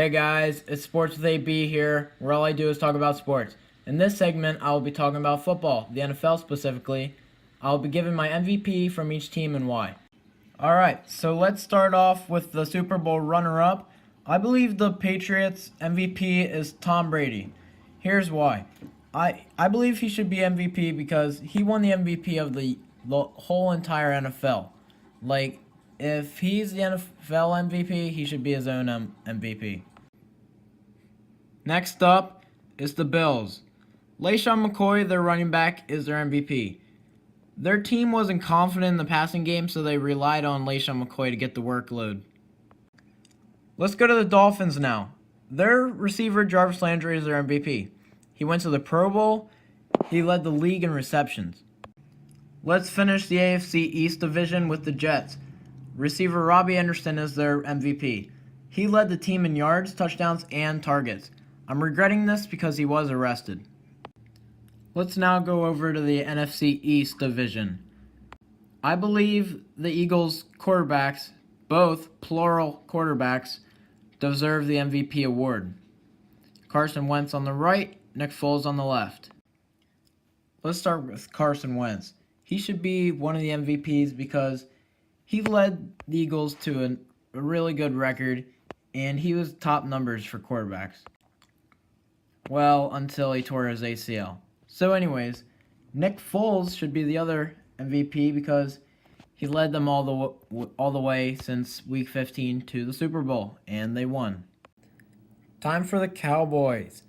Hey guys, it's Sports with AB here, where all I do is talk about sports. In this segment, I will be talking about football, the NFL specifically. I'll be giving my MVP from each team and why. Alright, so let's start off with the Super Bowl runner-up. I believe the Patriots' MVP is Tom Brady. Here's why. I believe he should be MVP because he won the MVP of the whole entire NFL. Like, if he's the NFL MVP, he should be his own MVP. Next up is the Bills. LaShawn McCoy, their running back, is their MVP. Their team wasn't confident in the passing game, so they relied on LaShawn McCoy to get the workload. Let's go to the Dolphins now. Their receiver, Jarvis Landry, is their MVP. He went to the Pro Bowl. He led the league in receptions. Let's finish the AFC East division with the Jets. Receiver Robbie Anderson is their MVP. He led the team in yards, touchdowns, and targets. I'm regretting this because he was arrested. Let's now go over to the NFC East division. I believe the Eagles quarterbacks, both plural quarterbacks, deserve the MVP award. Carson Wentz on the right, Nick Foles on the left. Let's start with Carson Wentz. He should be one of the MVPs because he led the Eagles to a really good record, and he was top numbers for quarterbacks. Well, until he tore his ACL. So anyways, Nick Foles should be the other MVP because he led them all the way since Week 15 to the Super Bowl, and they won. Time for the Cowboys.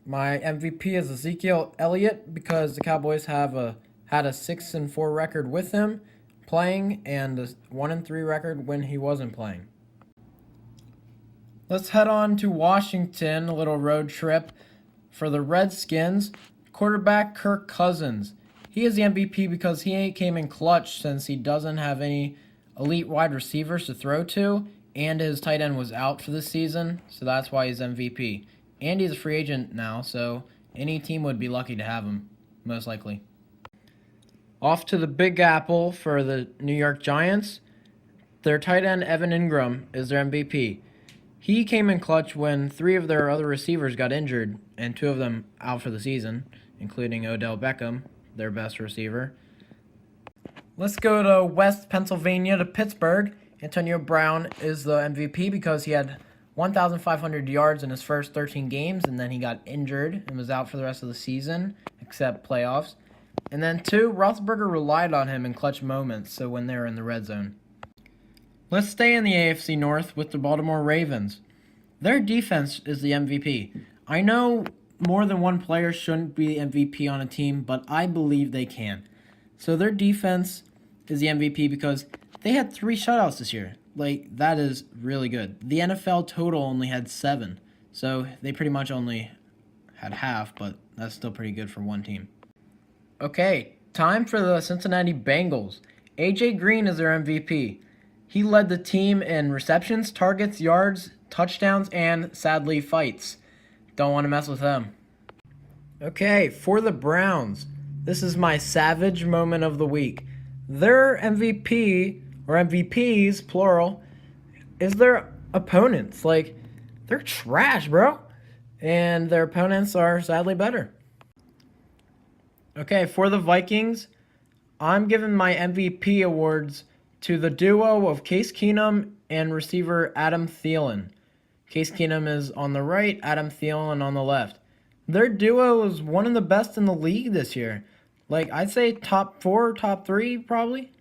My MVP is Ezekiel Elliott because the Cowboys had a 6-4 record with him playing and a 1-3 record when he wasn't playing. Let's head on to Washington, a little road trip. For the Redskins, quarterback Kirk Cousins. He is the MVP because he came in clutch since he doesn't have any elite wide receivers to throw to, and his tight end was out for the season, so that's why he's MVP. And he's a free agent now, so any team would be lucky to have him, most likely. Off to the Big Apple for the New York Giants. Their tight end, Evan Ingram, is their MVP. He came in clutch when 3 of their other receivers got injured, and 2 of them out for the season, including Odell Beckham, their best receiver. Let's go to West Pennsylvania to Pittsburgh. Antonio Brown is the MVP because he had 1,500 yards in his first 13 games, and then he got injured and was out for the rest of the season, except playoffs. And then 2, Roethlisberger relied on him in clutch moments, so when they were in the red zone. Let's stay in the AFC North with the Baltimore Ravens. Their defense is the MVP. I know more than one player shouldn't be MVP on a team, but I believe they can. So their defense is the MVP because they had 3 shutouts this year. Like, that is really good. The NFL total only had 7, so they pretty much only had half, but that's still pretty good for one team. Okay, time for the Cincinnati Bengals. AJ Green is their MVP. He led the team in receptions, targets, yards, touchdowns, and, sadly, fights. Don't want to mess with them. Okay, for the Browns, this is my savage moment of the week. Their MVP, or MVPs, plural, is their opponents. Like, they're trash, bro. And their opponents are sadly better. Okay, for the Vikings, I'm giving my MVP awards to the duo of Case Keenum and receiver Adam Thielen. Case Keenum is on the right, Adam Thielen on the left. Their duo is one of the best in the league this year. Like, I'd say top 4, top 3, probably.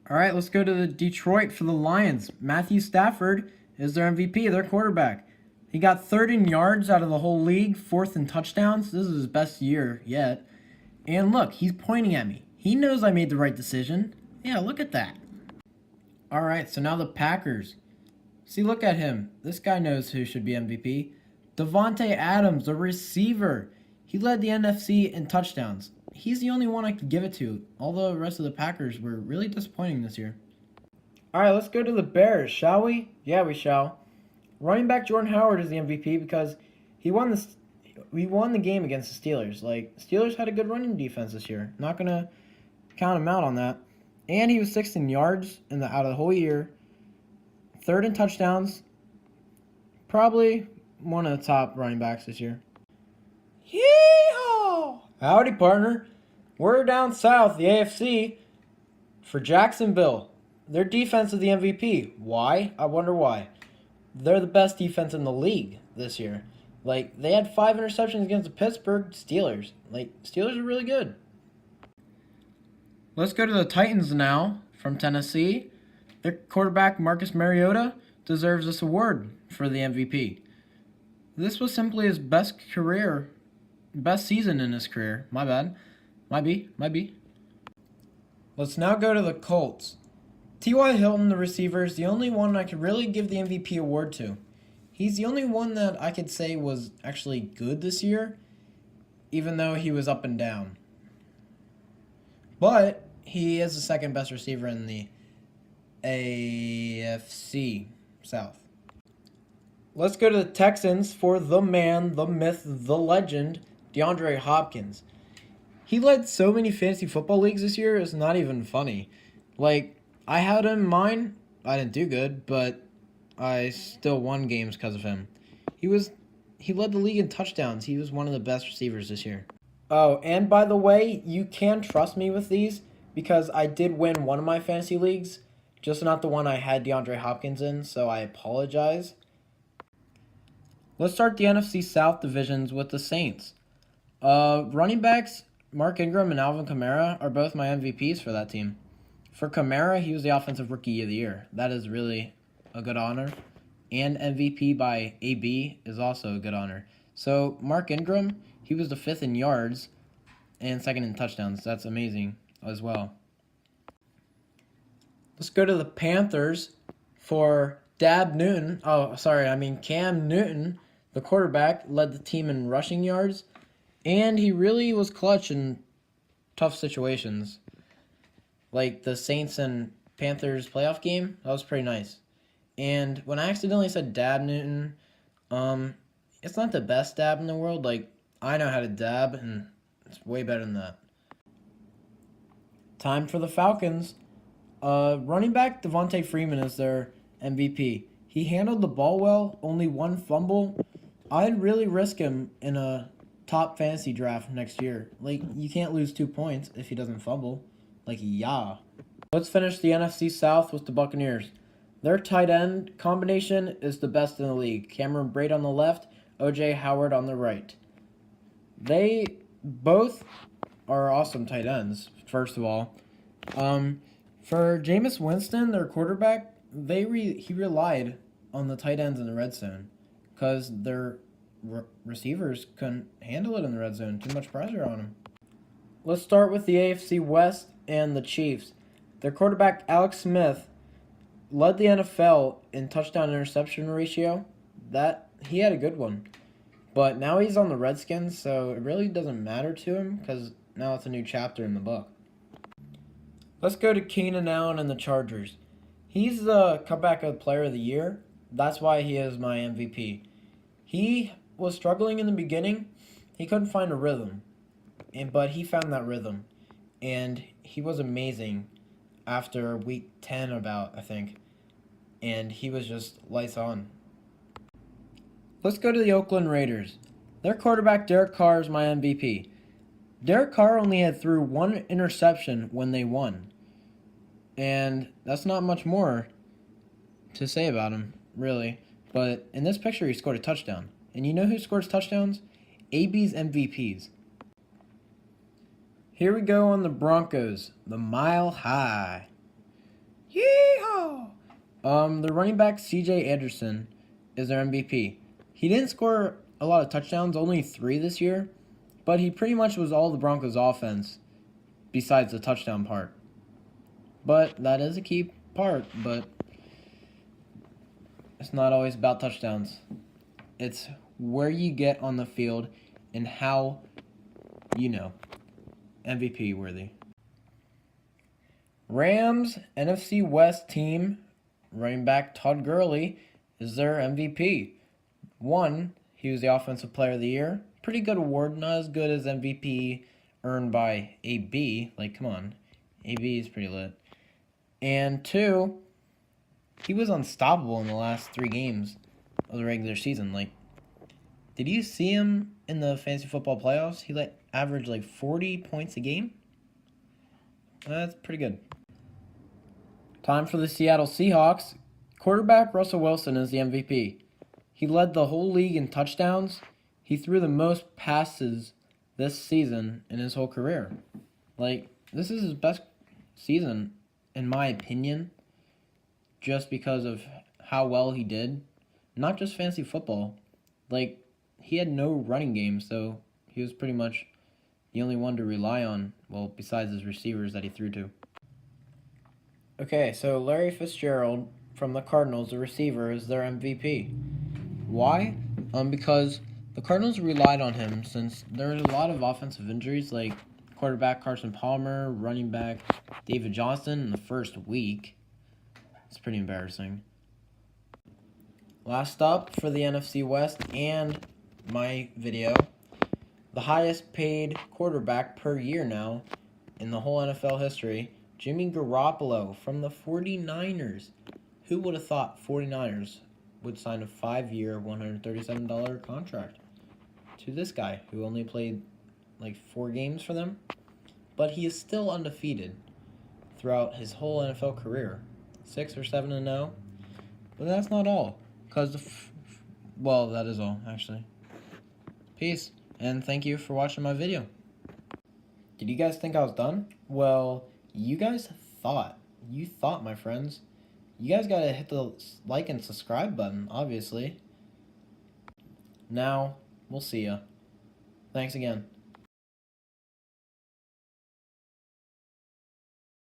All right, let's go to the Detroit for the Lions. Matthew Stafford is their MVP, their quarterback. He got 3rd in yards out of the whole league, 4th in touchdowns. This is his best year yet. And look, he's pointing at me. He knows I made the right decision. Yeah, look at that. All right, so now the Packers. See, look at him. This guy knows who should be MVP. Devontae Adams, the receiver. He led the NFC in touchdowns. He's the only one I could give it to. All the rest of the Packers were really disappointing this year. All right, let's go to the Bears, shall we? Yeah, we shall. Running back Jordan Howard is the MVP because he won the game against the Steelers. Like, Steelers had a good running defense this year. Not going to count him out on that. And he was 6th in yards out of the whole year, 3rd in touchdowns, Probably one of the top running backs this year. Yeehaw! Howdy, partner. We're down south, the AFC, for Jacksonville. Their defense is the MVP. Why? I wonder why. They're the best defense in the league this year. Like, they had 5 interceptions against the Pittsburgh Steelers. Like, Steelers are really good. Let's go to the Titans now from Tennessee. Their quarterback, Marcus Mariota, deserves this award for the MVP. This was simply his best season in his career. My bad. Might be. Let's now go to the Colts. T.Y. Hilton, the receiver, is the only one I could really give the MVP award to. He's the only one that I could say was actually good this year, even though he was up and down. But he is the second best receiver in the AFC South. Let's go to the Texans for the man, the myth, the legend, DeAndre Hopkins. He led so many fantasy football leagues this year, it's not even funny. Like, I had him in mine. I didn't do good, but I still won games because of him. He led the league in touchdowns. He was one of the best receivers this year. Oh, and by the way, you can trust me with these because I did win one of my fantasy leagues, just not the one I had DeAndre Hopkins in, so I apologize. Let's start the NFC South divisions with the Saints. Running backs, Mark Ingram and Alvin Kamara are both my MVPs for that team. For Kamara, he was the Offensive Rookie of the Year. That is really a good honor. And MVP by AB is also a good honor. So Mark Ingram, he was the 5th in yards and 2nd in touchdowns. That's amazing as well. Let's go to the Panthers for Cam Newton, the quarterback, led the team in rushing yards, and he really was clutch in tough situations. Like the Saints and Panthers playoff game, that was pretty nice. And when I accidentally said Cam Newton, it's not the best dab in the world. Like, I know how to dab, and it's way better than that. Time for the Falcons. Running back Devontae Freeman is their MVP. He handled the ball well, only 1 fumble. I'd really risk him in a top fantasy draft next year. Like, you can't lose 2 points if he doesn't fumble. Like, yeah. Let's finish the NFC South with the Buccaneers. Their tight end combination is the best in the league. Cameron Braid on the left, O.J. Howard on the right. They both are awesome tight ends, first of all. For Jameis Winston, their quarterback, he relied on the tight ends in the red zone because their receivers couldn't handle it in the red zone. Too much pressure on them. Let's start with the AFC West and the Chiefs. Their quarterback, Alex Smith, led the NFL in touchdown-interception ratio. He had a good one. But now he's on the Redskins, so it really doesn't matter to him because now it's a new chapter in the book. Let's go to Keenan Allen and the Chargers. He's the comeback player of the year. That's why he is my MVP. He was struggling in the beginning. He couldn't find a rhythm, but he found that rhythm. And he was amazing after week 10 I think. And he was just lights on. Let's go to the Oakland Raiders. Their quarterback, Derek Carr, is my MVP. Derek Carr only had threw 1 interception when they won. And that's not much more to say about him, really. But in this picture, he scored a touchdown. And you know who scores touchdowns? AB's MVPs. Here we go on the Broncos, the Mile High. Yeehaw! The running back, C.J. Anderson, is their MVP. He didn't score a lot of touchdowns, only 3 this year. But he pretty much was all the Broncos' offense, besides the touchdown part. But that is a key part, but it's not always about touchdowns. It's where you get on the field and how, MVP worthy. Rams NFC West team running back Todd Gurley is their MVP. 1, he was the Offensive Player of the Year. Pretty good award, not as good as MVP earned by AB. Like, come on. AB is pretty lit. And 2, he was unstoppable in the last 3 games. of the regular season. Like, did you see him in the fantasy football playoffs? He averaged like 40 points a game. That's pretty good. Time for the Seattle Seahawks. Quarterback Russell Wilson is the MVP. He led the whole league in touchdowns. He threw the most passes this season in his whole career. Like, this is his best season, in my opinion, just because of how well he did. Not just fantasy football. Like, he had no running game, so he was pretty much the only one to rely on, well, besides his receivers that he threw to. Okay, so Larry Fitzgerald from the Cardinals, the receiver, is their MVP. Why? Because the Cardinals relied on him since there was a lot of offensive injuries, like quarterback Carson Palmer, running back David Johnson in the first week. It's pretty embarrassing. Last up for the NFC West and my video, the highest paid quarterback per year now in the whole NFL history, Jimmy Garoppolo from the 49ers. Who would have thought 49ers would sign a 5-year, $137 contract to this guy who only played like 4 games for them? But he is still undefeated throughout his whole NFL career. 6 or 7-0. But that's not all. Because well, that is all, actually. Peace, and thank you for watching my video. Did you guys think I was done? Well, you guys thought. You thought, my friends. You guys gotta hit the like and subscribe button, obviously. Now, we'll see ya. Thanks again.